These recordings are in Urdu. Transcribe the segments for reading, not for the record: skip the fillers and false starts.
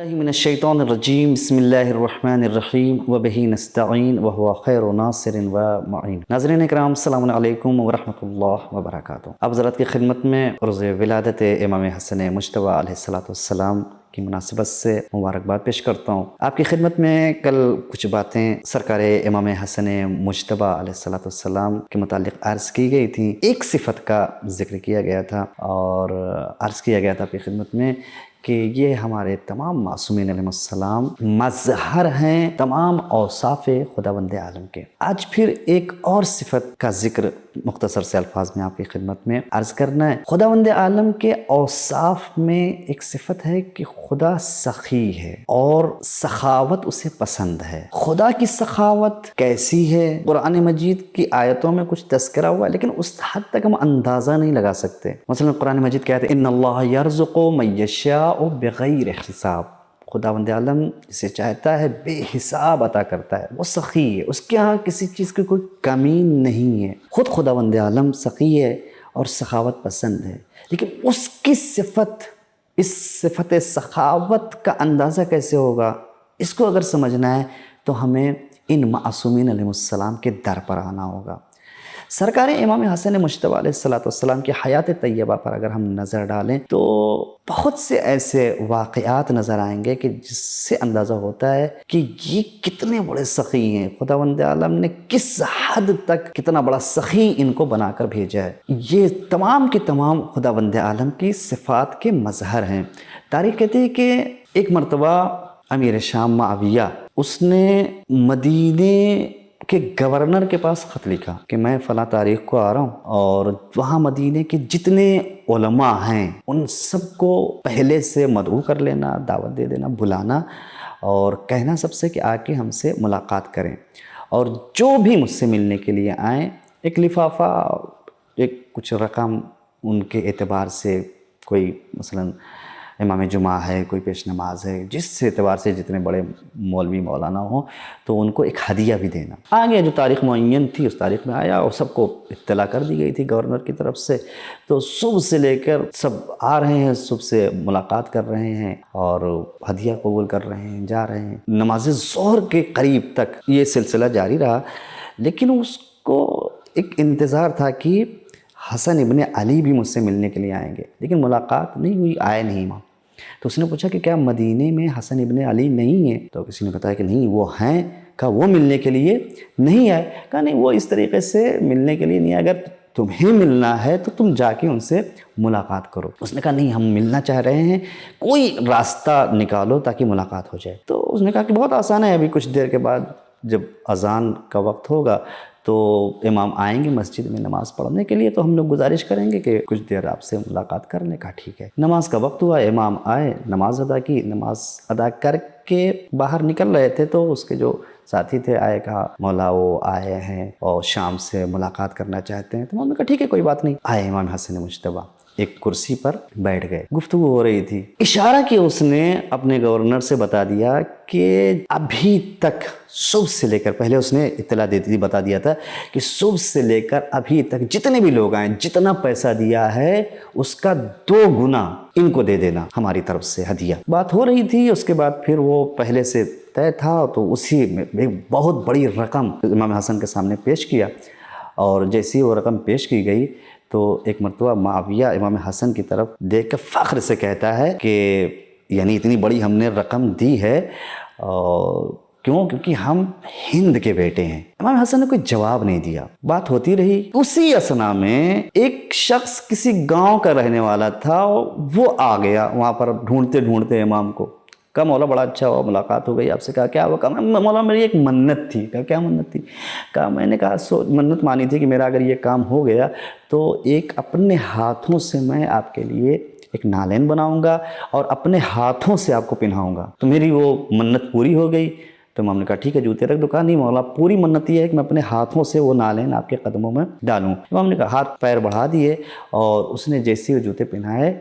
باللہ من الشیطان الرجیم بسم اللہ الرحمن الرحیم وبہ نستعین وہو خیر ناصر و معین۔ ناظرین اکرام السلام علیکم ورحمۃ اللہ وبرکاتہ۔ اب حضرات کی خدمت میں روز ولادت امام حسن مجتبیٰ علیہ السلام کی مناسبت سے مبارکباد پیش کرتا ہوں۔ آپ کی خدمت میں کل کچھ باتیں سرکار امام حسن مجتبیٰ علیہ السلام کے متعلق عرض کی گئی تھیں۔ ایک صفت کا ذکر کیا گیا تھا اور عرض کیا گیا تھا آپ کی خدمت میں کہ یہ ہمارے تمام معصومین علیہ السلام مظہر ہیں تمام اوصاف خداوند عالم کے۔ آج پھر ایک اور صفت کا ذکر مختصر سے الفاظ میں آپ کی خدمت میں عرض کرنا ہے۔ خداوند عالم کے اوصاف میں ایک صفت ہے کہ خدا سخی ہے اور سخاوت اسے پسند ہے۔ خدا کی سخاوت کیسی ہے؟ قرآن مجید کی آیتوں میں کچھ تذکرہ ہوا ہے لیکن اس حد تک ہم اندازہ نہیں لگا سکتے۔ مثلا قرآن مجید کہتے ہیں ان اللہ یرزق من یشاء بغیر حساب، خداوند عالم جسے چاہتا ہے بے حساب عطا کرتا ہے، وہ سخی ہے، اس کے ہاں کسی چیز کی کوئی کمی نہیں ہے۔ خود خداوند عالم سخی ہے اور سخاوت پسند ہے، لیکن اس کی صفت، اس صفت سخاوت کا اندازہ کیسے ہوگا؟ اس کو اگر سمجھنا ہے تو ہمیں ان معصومین علیہ السلام کے در پر آنا ہوگا۔ سرکار امام حسن مجتبیٰ علیہ السلام کی حیات طیبہ پر اگر ہم نظر ڈالیں تو بہت سے ایسے واقعات نظر آئیں گے کہ جس سے اندازہ ہوتا ہے کہ یہ کتنے بڑے سخی ہیں، خداوند عالم نے کس حد تک کتنا بڑا سخی ان کو بنا کر بھیجا ہے۔ یہ تمام کے تمام خداوند عالم کی صفات کے مظہر ہیں۔ تاریخ کہتی ہے کہ ایک مرتبہ امیر شام معاویہ اس نے مدینے کہ گورنر کے پاس خط لکھا کہ میں فلاں تاریخ کو آ رہا ہوں اور وہاں مدینے کے جتنے علماء ہیں ان سب کو پہلے سے مدعو کر لینا، دعوت دے دینا، بلانا اور کہنا سب سے کہ آ کے ہم سے ملاقات کریں، اور جو بھی مجھ سے ملنے کے لیے آئیں ایک لفافہ، ایک کچھ رقم ان کے اعتبار سے، کوئی مثلا امام جمعہ ہے، کوئی پیش نماز ہے، جس اعتبار سے جتنے بڑے مولوی مولانا ہوں تو ان کو ایک ہدیہ بھی دینا۔ آگے جو تاریخ معین تھی اس تاریخ میں آیا اور سب کو اطلاع کر دی گئی تھی گورنر کی طرف سے، تو صبح سے لے کر سب آ رہے ہیں، صبح سے ملاقات کر رہے ہیں اور ہدیہ قبول کر رہے ہیں، جا رہے ہیں۔ نماز ظہر کے قریب تک یہ سلسلہ جاری رہا، لیکن اس کو ایک انتظار تھا کہ حسن ابن علی بھی مجھ سے ملنے کے لیے آئیں گے، لیکن ملاقات نہیں ہوئی، آئے نہیں وہاں۔ تو اس نے پوچھا کہ کیا مدینے میں حسن ابن علی نہیں ہیں؟ تو کسی نے بتایا کہ نہیں وہ ہیں۔ کہا وہ ملنے کے لیے نہیں آئے؟ کہا نہیں وہ اس طریقے سے ملنے کے لیے نہیں آئے، اگر تمہیں ملنا ہے تو تم جا کے ان سے ملاقات کرو۔ اس نے کہا نہیں ہم ملنا چاہ رہے ہیں، کوئی راستہ نکالو تاکہ ملاقات ہو جائے۔ تو اس نے کہا کہ بہت آسان ہے، ابھی کچھ دیر کے بعد جب اذان کا وقت ہوگا تو امام آئیں گے مسجد میں نماز پڑھنے کے لیے، تو ہم لوگ گزارش کریں گے کہ کچھ دیر آپ سے ملاقات کر لیں۔ کہا ٹھیک ہے۔ نماز کا وقت ہوا، امام آئے، نماز ادا کی، نماز ادا کر کے باہر نکل رہے تھے تو اس کے جو ساتھی تھے آئے، کہا مولا وہ آئے ہیں اور شام سے ملاقات کرنا چاہتے ہیں۔ تو امام نے کہا ٹھیک ہے کوئی بات نہیں۔ آئے امام حسن مجتبیٰ، ایک کرسی پر بیٹھ گئے، گفتگو ہو رہی تھی۔ اشارہ کیا اس نے اپنے گورنر سے بتا دیا کہ ابھی تک صبح سے لے کر، پہلے اس نے اطلاع بتا دیا تھا کہ صبح سے لے کر ابھی تک جتنے بھی لوگ آئیں، جتنا پیسہ دیا ہے اس کا 2 گنا ان کو دے دینا ہماری طرف سے ہدیہ۔ بات ہو رہی تھی، اس کے بعد پھر وہ پہلے سے طے تھا تو اسی میں ایک بہت بڑی رقم امام حسن کے سامنے پیش کیا، اور جیسی وہ رقم پیش کی گئی تو ایک مرتبہ معاویہ امام حسن کی طرف دیکھ کر فخر سے کہتا ہے کہ یعنی اتنی بڑی ہم نے رقم دی ہے، اور کیونکہ ہم ہند کے بیٹے ہیں۔ امام حسن نے کوئی جواب نہیں دیا، بات ہوتی رہی۔ اسی اثنا میں ایک شخص کسی گاؤں کا رہنے والا تھا، وہ آ گیا وہاں پر ڈھونڈتے ڈھونڈتے امام کو۔ کہا مولا بڑا اچھا ہوا، ملاقات ہو گئی آپ سے۔ کہا کیا ہوا؟ کہا مولا میری ایک منت تھی۔ کہا کیا منت تھی؟ کہا میں نے کہا منت مانی تھی کہ میرا اگر یہ کام ہو گیا تو ایک اپنے ہاتھوں سے میں آپ کے لیے ایک نالین بناؤں گا اور اپنے ہاتھوں سے آپ کو پہناؤں گا، تو میری وہ منت پوری ہو گئی۔ تو امام نے کہا ٹھیک ہے جوتے رکھ دو۔ کہا نہیں مولا پوری منت یہ ہے کہ میں اپنے ہاتھوں سے وہ نالین آپ کے قدموں میں ڈالوں۔ امام نے کہا ہاتھ پیر بڑھا دیے، اور اس نے جیسے وہ جوتے پہنائے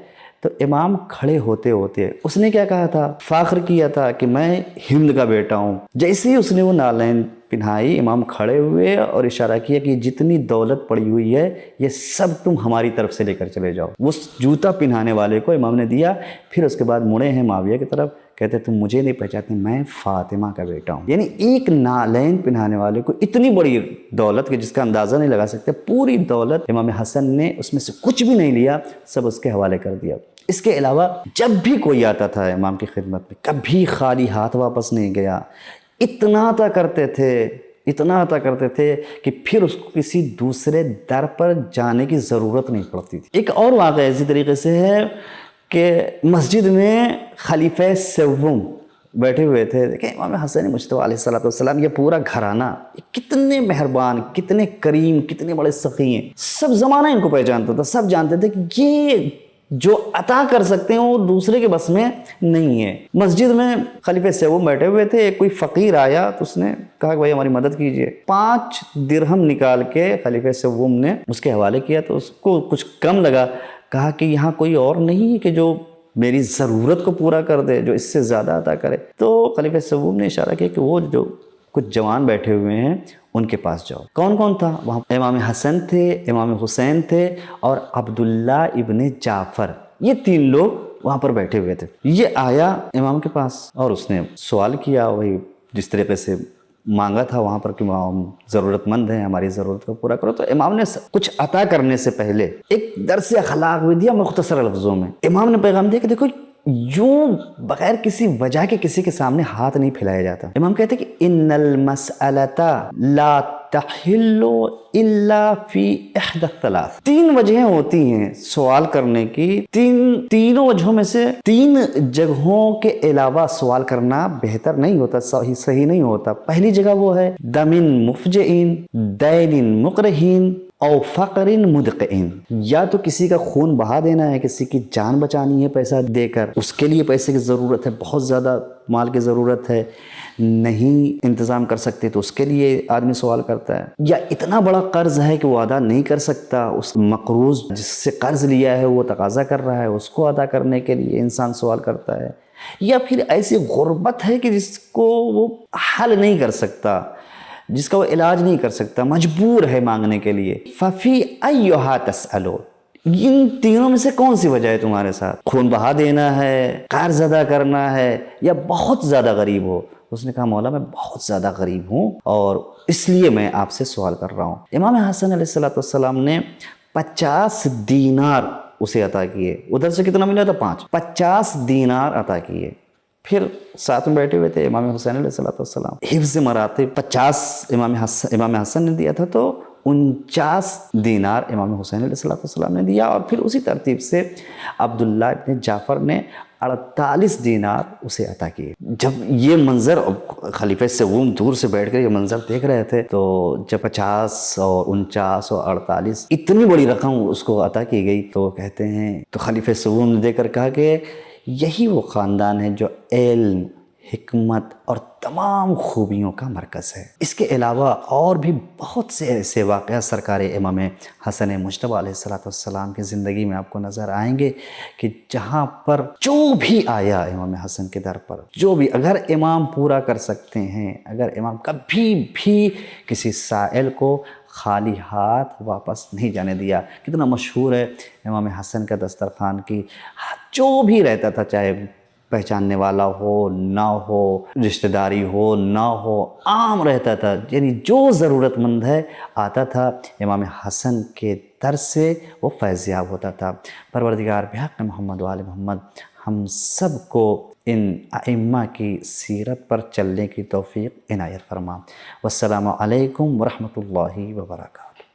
تو امام کھڑے ہوتے ہوتے اس نے کیا کہا تھا؟ فخر کیا تھا کہ میں ہند کا بیٹا ہوں۔ جیسے ہی اس نے وہ نالین پہنائی، امام کھڑے ہوئے اور اشارہ کیا کہ جتنی دولت پڑی ہوئی ہے یہ سب تم ہماری طرف سے لے کر چلے جاؤ۔ وہ جوتا پہنانے والے کو امام نے دیا، پھر اس کے بعد مڑے ہیں معاویہ کی طرف کہتے تم مجھے نہیں پہچانتے، میں فاطمہ کا بیٹا ہوں۔ یعنی ایک نالین پہنانے والے کو اتنی بڑی دولت کہ جس کا اندازہ نہیں لگا سکتے، پوری دولت امام حسن نے اس میں سے کچھ بھی نہیں لیا، سب اس کے حوالے کر دیا۔ اس کے علاوہ جب بھی کوئی آتا تھا امام کی خدمت میں، کبھی خالی ہاتھ واپس نہیں گیا۔ اتنا عطا کرتے تھے کہ پھر اس کو کسی دوسرے در پر جانے کی ضرورت نہیں پڑتی تھی۔ ایک اور واقعہ اسی طریقے سے ہے کہ مسجد میں خلیفہ سوم بیٹھے ہوئے تھے۔ دیکھیں امام حسن مجتبیٰ علیہ السلام، یہ پورا گھرانہ کتنے مہربان، کتنے کریم، کتنے بڑے سخی ہیں، سب زمانہ ان کو پہچانتا تھا، سب جانتے تھے کہ یہ جو عطا کر سکتے ہیں وہ دوسرے کے بس میں نہیں ہے۔ مسجد میں خلیفہ سوم بیٹھے ہوئے تھے، کوئی فقیر آیا تو اس نے کہا کہ بھائی ہماری مدد کیجئے۔ 5 درہم نکال کے خلیفہ سوم نے اس کے حوالے کیا تو اس کو کچھ کم لگا، کہا کہ یہاں کوئی اور نہیں ہے کہ جو میری ضرورت کو پورا کر دے، جو اس سے زیادہ عطا کرے۔ تو خلیفہ سوم نے اشارہ کیا کہ وہ جو کچھ جوان بیٹھے ہوئے ہیں ان کے پاس جاؤ۔ کون کون تھا وہاں؟ امام حسن تھے، امام حسین تھے اور عبداللہ ابن جعفر، یہ 3 لوگ وہاں پر بیٹھے ہوئے تھے۔ یہ آیا امام کے پاس اور اس نے سوال کیا، وہی جس طریقے سے مانگا تھا وہاں پر کہ ہم ضرورت مند ہیں، ہماری ضرورت کو پورا کرو۔ تو امام نے کچھ عطا کرنے سے پہلے ایک درس اخلاق بھی دیا مختصر لفظوں میں۔ امام نے پیغام دیا کہ دیکھو یوں بغیر کسی وجہ کے کسی کے سامنے ہاتھ نہیں پھیلایا جاتا۔ امام کہتے ہیں کہ ان المسألۃ لا تحل الا فی احدى الثلاث، 3 وجہیں ہوتی ہیں سوال کرنے کی، تینوں وجہوں میں سے 3 جگہوں کے علاوہ سوال کرنا بہتر نہیں ہوتا، صحیح نہیں ہوتا۔ پہلی جگہ وہ ہے دم مفجئین، دین مقرہین او فقر مدقعین، یا تو کسی کا خون بہا دینا ہے، کسی کی جان بچانی ہے پیسہ دے کر، اس کے لیے پیسے کی ضرورت ہے، بہت زیادہ مال کی ضرورت ہے، نہیں انتظام کر سکتے تو اس کے لیے آدمی سوال کرتا ہے، یا اتنا بڑا قرض ہے کہ وہ ادا نہیں کر سکتا، اس مقروض جس سے قرض لیا ہے وہ تقاضا کر رہا ہے، اس کو ادا کرنے کے لیے انسان سوال کرتا ہے، یا پھر ایسی غربت ہے کہ جس کو وہ حل نہیں کر سکتا، جس کا وہ علاج نہیں کر سکتا، مجبور ہے مانگنے کے لیے۔ ففی ایھا تسألو، ان تینوں میں سے کون سی وجہ ہے تمہارے ساتھ؟ خون بہا دینا ہے، قرض ادا کرنا ہے، یا بہت زیادہ غریب ہو؟ اس نے کہا مولا میں بہت زیادہ غریب ہوں اور اس لیے میں آپ سے سوال کر رہا ہوں۔ امام حسن علیہ السلام نے 50 دینار اسے عطا کیے۔ ادھر سے کتنا ملا تھا؟ 5، 50 دینار عطا کیے۔ پھر ساتھ میں بیٹھے ہوئے تھے امام حسین علیہ السلام، حفظ مراتب 50 امام حسن نے دیا تھا تو 49 دینار امام حسین علیہ السلام نے دیا، اور پھر اسی ترتیب سے عبداللہ ابن جعفر نے 48 دینار اسے عطا کیے۔ جب یہ منظر خلیفہ سوم دور سے بیٹھ کر یہ منظر دیکھ رہے تھے تو جب 50 اور 49 اور 48 اتنی بڑی رقم اس کو عطا کی گئی تو کہتے ہیں، تو خلیفہ سوم نے دیکھ کر کہا کہ یہی وہ خاندان ہے جو علم، حکمت اور تمام خوبیوں کا مرکز ہے۔ اس کے علاوہ اور بھی بہت سے ایسے واقعات سرکار امام حسن مجتبیٰ علیہ السلام کی زندگی میں آپ کو نظر آئیں گے کہ جہاں پر جو بھی آیا امام حسن کے در پر، جو بھی، اگر امام پورا کر سکتے ہیں، اگر امام کبھی بھی کسی سائل کو خالی ہاتھ واپس نہیں جانے دیا۔ کتنا مشہور ہے امام حسن کا دسترخوان کی، جو بھی رہتا تھا، چاہے پہچاننے والا ہو نہ ہو، رشتہ داری ہو نہ ہو، عام رہتا تھا، یعنی جو ضرورت مند ہے آتا تھا، امام حسن کے در سے وہ فیض یاب ہوتا تھا۔ پروردگار بحق محمد و آل محمد ہم سب کو ان ائمہ کی سیرت پر چلنے کی توفیق عنایت فرما۔ والسلام علیکم ورحمۃ اللہ وبرکاتہ۔